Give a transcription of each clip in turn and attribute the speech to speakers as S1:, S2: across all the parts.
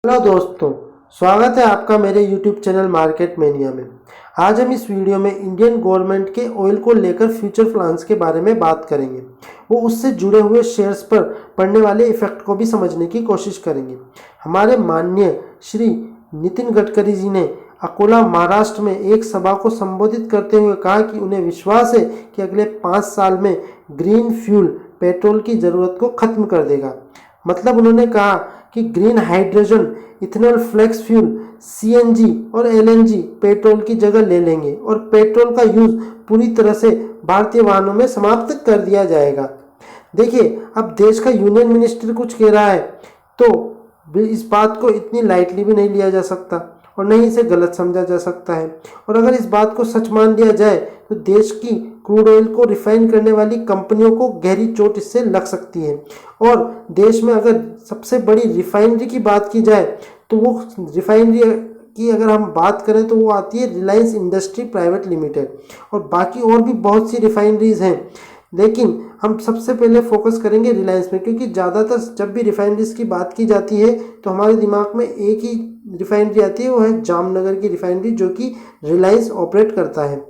S1: Hello दोस्तों, स्वागत है आपका मेरे YouTube चैनल मार्केट मेनिया में। आज हम इस वीडियो में इंडियन गवर्नमेंट के ऑयल को लेकर फ्यूचर प्लान्स के बारे में बात करेंगे। वो उससे जुड़े हुए शेयर्स पर पड़ने वाले इफेक्ट को भी समझने की कोशिश करेंगे। हमारे माननीय श्री नितिन गडकरी जी ने अकोला महाराष्ट्र में एक सभा को संबोधित करते हुए कहा कि उन्हें विश्वास है कि अगले 5 साल में ग्रीन फ्यूल पेट्रोल की ज़रूरत को खत्म कर देगा। मतलब उन्होंने कहा कि green hydrogen, ethanol, flex fuel, CNG और एलएनजी पेट्रोल की जगह ले लेंगे और पेट्रोल का यूज पूरी तरह से भारतीय वाहनों में समाप्त कर दिया जाएगा। देखिए, अब देश का यूनियन मिनिस्टर कुछ कह रहा है तो इस बात को इतनी लाइटली भी नहीं लिया जा सकता और नहीं इसे गलत समझा जा सकता है। और अगर इस बात को सच मान लिया जाए तो देश की क्रूड ऑयल को रिफाइन करने वाली कंपनियों को गहरी चोट इससे लग सकती है। और देश में अगर सबसे बड़ी रिफाइनरी की बात की जाए तो वो रिफाइनरी की अगर हम बात करें तो वो आती है रिलायंस इंडस्ट्री प्राइवेट लिमिटेड, और बाकी और भी बहुत सी रिफाइनरीज हैं, लेकिन हम सबसे पहले फोकस करेंगे रिलायंस में, क्योंकि ज़्यादातर जब भी रिफाइनरीज की बात की जाती है तो हमारे दिमाग में एक ही रिफाइनरी आती है, वो है जामनगर की रिफाइनरी, जो कि रिलायंस ऑपरेट करता है।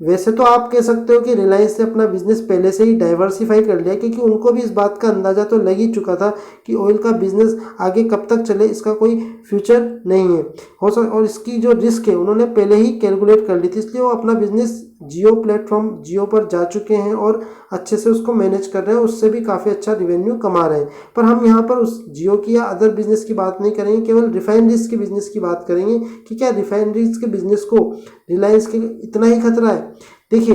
S1: वैसे तो आप कह सकते हो कि रिलायंस ने अपना बिजनेस पहले से ही डाइवर्सिफाई कर लिया, क्योंकि उनको भी इस बात का अंदाज़ा तो लग ही चुका था कि ऑयल का बिजनेस आगे कब तक चले, इसका कोई फ्यूचर नहीं है और इसकी जो रिस्क है उन्होंने पहले ही कैलकुलेट कर ली थी, इसलिए वो अपना बिजनेस जियो प्लेटफॉर्म जियो पर जा चुके हैं और अच्छे से उसको मैनेज कर रहे हैं, उससे भी काफ़ी अच्छा रिवेन्यू कमा रहे हैं। पर हम यहाँ पर उस जियो की या अदर बिजनेस की बात नहीं करेंगे, केवल रिफाइनरीज के बिजनेस की बात करेंगे कि क्या रिफाइनरीज के बिजनेस को रिलायंस के इतना ही खतरा है। देखिए,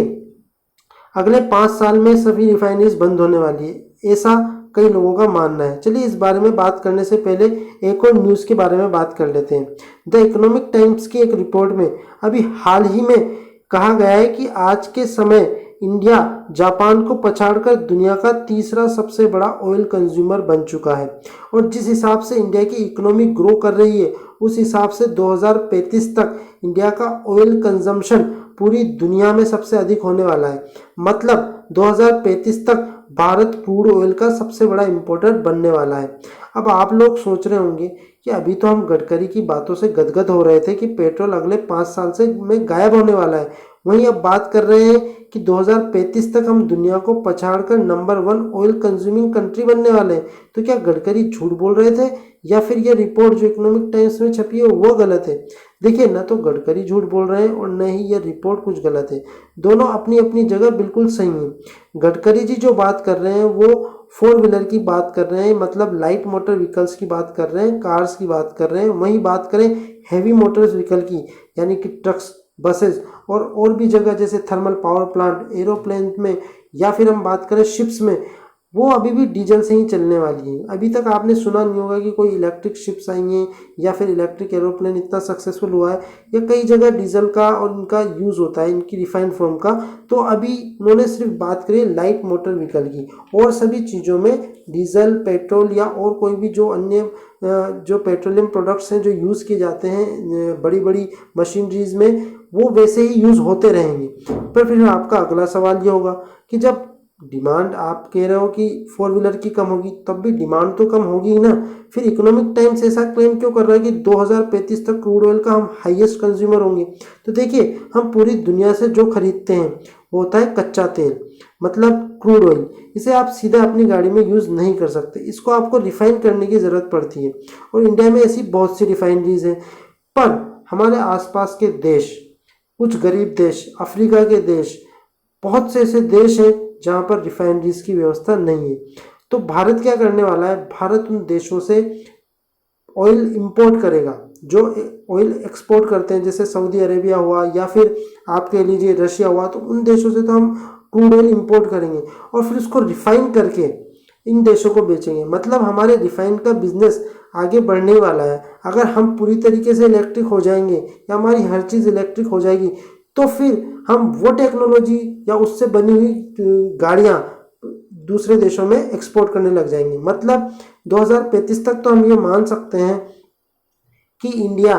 S1: अगले 5 साल में सभी रिफाइनरीज बंद होने वाली है, ऐसा कई लोगों का मानना है। चलिए, इस बारे में बात करने से पहले एक और न्यूज़ के बारे में बात कर लेते हैं। द इकोनॉमिक टाइम्स की एक रिपोर्ट में अभी हाल ही में कहा गया है कि आज के समय इंडिया जापान को पछाड़कर दुनिया का तीसरा सबसे बड़ा ऑयल कंज्यूमर बन चुका है। और जिस हिसाब से इंडिया की इकोनॉमी ग्रो कर रही है, उस हिसाब से 2035 तक इंडिया का ऑयल कंजम्पशन पूरी दुनिया में सबसे अधिक होने वाला है। मतलब 2035 तक भारत क्रूड ऑयल का सबसे बड़ा इंपोर्टर बनने वाला है। अब आप लोग सोच रहे होंगे कि अभी तो हम गडकरी की बातों से गदगद हो रहे थे कि पेट्रोल अगले 5 साल से में गायब होने वाला है, वहीं अब बात कर रहे हैं कि 2035 तक हम दुनिया को पछाड़कर नंबर 1 ऑयल कंज्यूमिंग कंट्री बनने वाले हैं। तो क्या गडकरी झूठ बोल रहे थे या फिर यह रिपोर्ट जो इकोनॉमिक टाइम्स में छपी है वो गलत है? देखिए, न तो गडकरी झूठ बोल रहे हैं और न ही यह रिपोर्ट कुछ गलत है। दोनों अपनी अपनी जगह बिल्कुल सही हैं। गडकरी जी जो बात कर रहे हैं वो 4 व्हीलर की बात कर रहे हैं, मतलब लाइट मोटर व्हीकल्स की बात कर रहे हैं, कार्स की बात कर रहे हैं। वहीं बात करें हैवी मोटर्स व्हीकल की, यानी कि ट्रक्स, बसेस और भी जगह जैसे थर्मल पावर प्लांट, एरोप्लेन में, या फिर हम बात करें शिप्स में, वो अभी भी डीजल से ही चलने वाली है। अभी तक आपने सुना नहीं होगा कि कोई इलेक्ट्रिक शिप्स आई हैं या फिर इलेक्ट्रिक एरोप्लेन इतना सक्सेसफुल हुआ है। या कई जगह डीजल का और इनका यूज़ होता है, इनकी रिफाइंड फॉर्म का। तो अभी उन्होंने सिर्फ बात करी लाइट मोटर व्हीकल की, और सभी चीज़ों में डीजल, पेट्रोल या और कोई भी जो अन्य जो पेट्रोलियम प्रोडक्ट्स हैं जो यूज़ किए जाते हैं बड़ी बड़ी मशीनरीज में, वो वैसे ही यूज़ होते रहेंगे। पर फिर आपका अगला सवाल ये होगा कि जब डिमांड आप कह रहे हो कि 4 व्हीलर की कम होगी, तब भी डिमांड तो कम होगी ही ना। फिर इकोनॉमिक टाइम्स ऐसा क्लेम क्यों कर रहा है कि 2035 तक क्रूड ऑयल का हम हाईएस्ट कंज्यूमर होंगे? तो देखिए, हम पूरी दुनिया से जो खरीदते हैं वो होता है कच्चा तेल, मतलब क्रूड ऑयल। इसे आप सीधा अपनी गाड़ी में यूज़ नहीं कर सकते, इसको आपको रिफाइन करने की ज़रूरत पड़ती है। और इंडिया में ऐसी बहुत सी रिफाइनरीज हैं। पर हमारे आसपास के देश, कुछ गरीब देश, अफ्रीका के देश, बहुत से ऐसे देश हैं जहाँ पर रिफाइनरीज की व्यवस्था नहीं है। तो भारत क्या करने वाला है? भारत उन देशों से ऑयल इंपोर्ट करेगा जो ऑयल एक्सपोर्ट करते हैं, जैसे सऊदी अरेबिया हुआ या फिर आप कह लीजिए रशिया हुआ। तो उन देशों से तो हम क्रूड ऑयल इंपोर्ट करेंगे और फिर उसको रिफाइन करके इन देशों को बेचेंगे। मतलब हमारे रिफाइन का बिजनेस आगे बढ़ने वाला है। अगर हम पूरी तरीके से इलेक्ट्रिक हो जाएंगे या हमारी हर चीज़ इलेक्ट्रिक हो जाएगी, तो फिर हम वो टेक्नोलॉजी या उससे बनी हुई गाड़ियाँ दूसरे देशों में एक्सपोर्ट करने लग जाएंगे। मतलब 2035 तक तो हम ये मान सकते हैं कि इंडिया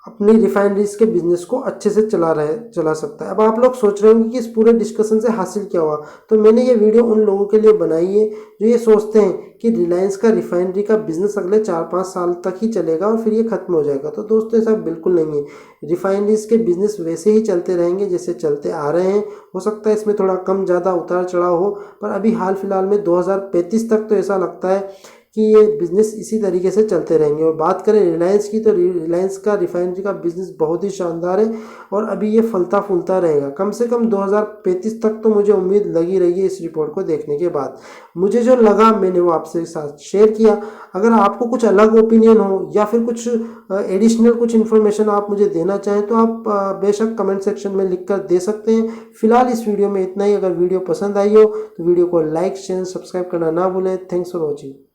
S1: अपनी रिफाइनरीज के बिजनेस को अच्छे से चला सकता है। अब आप लोग सोच रहे होंगे कि इस पूरे डिस्कशन से हासिल क्या हुआ, तो मैंने ये वीडियो उन लोगों के लिए बनाई है जो ये सोचते हैं कि रिलायंस का रिफाइनरी का बिजनेस अगले 4-5 साल तक ही चलेगा और फिर ये खत्म हो जाएगा। तो दोस्तों ऐसा बिल्कुल नहीं है, रिफाइनरीज के बिजनेस वैसे ही चलते रहेंगे जैसे चलते आ रहे हैं। हो सकता है इसमें थोड़ा कम ज़्यादा उतार चढ़ाव हो, पर अभी हाल फिलहाल में 2035 तक तो ऐसा लगता है कि ये बिज़नेस इसी तरीके से चलते रहेंगे। और बात करें रिलायंस की, तो रिलायंस का रिफाइनरी का बिज़नेस बहुत ही शानदार है और अभी ये फलता फूलता रहेगा। कम से कम 2035 तक तो मुझे उम्मीद लगी रही है इस रिपोर्ट को देखने के बाद। मुझे जो लगा मैंने वो आपसे साथ शेयर किया। अगर आपको कुछ अलग ओपिनियन हो या फिर कुछ एडिशनल कुछ इन्फॉर्मेशन आप मुझे देना चाहें तो आप बेशक कमेंट सेक्शन में लिख कर दे सकते हैं। फिलहाल इस वीडियो में इतना ही। अगर वीडियो पसंद आई हो तो वीडियो को लाइक शेयर सब्सक्राइब करना ना भूलें। Thanks for watching.